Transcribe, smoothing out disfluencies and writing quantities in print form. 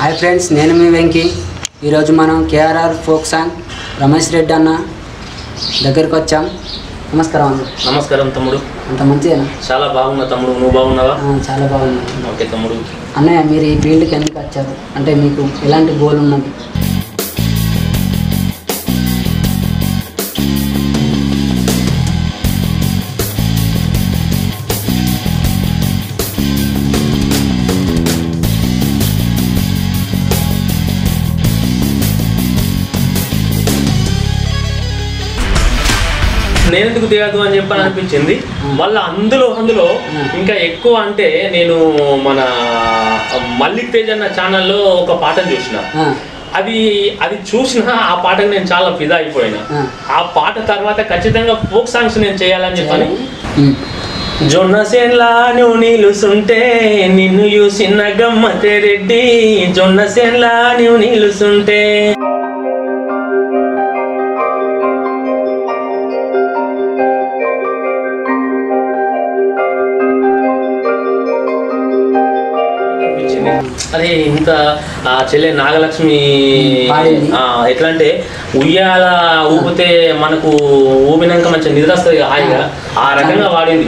Hi friends, నేను మీ వెంకీ. ఈరోజు మనం KRR folk song Ramesh Reddy అన్న దగ్గరికి వచ్చాం. నమస్కారం అన్న. నమస్కారం తమ్ముడు. అంత మంచిదేనా? చాలా బాగున్నా తమ్ముడు, నువ్వు బాగున్నావా? చాలా బాగున్నా. ఓకే తమ్ముడు. అన్నయ్య, మీరు ఈ ఫీల్డ్కి ఎందుకు వచ్చారు? అంటే మీకు ఎలాంటి గోల్ ఉన్నది? నేను ఎందుకు దిగదు అని చెప్పని అనిపించింది. మళ్ళీ అందులో ఇంకా ఎక్కువ అంటే నేను మన మల్లిక్ తేజ్ అన్న ఛానల్లో ఒక పాటను చూసిన. అది చూసిన ఆ పాటకు నేను చాలా ఫిదా అయిపోయినా. ఆ పాట తర్వాత ఖచ్చితంగా ఫోక్ సాంగ్స్ నేను చేయాలని చెప్పని జొన్న సేన్లా నువ్వు నిలుసుంటే నిన్ను చూసిన గమ్మతే రెడ్డి, జొన్న సేన్లా నువ్వు నిలుసుంటే అదే ఇంత చెల్లె నాగలక్ష్మి ఎట్లా అంటే ఉయ్యాల ఊపితే మనకు ఊపినాక మంచిగా నిద్ర వస్తుంది హాయిగా, ఆ రకంగా వాడింది.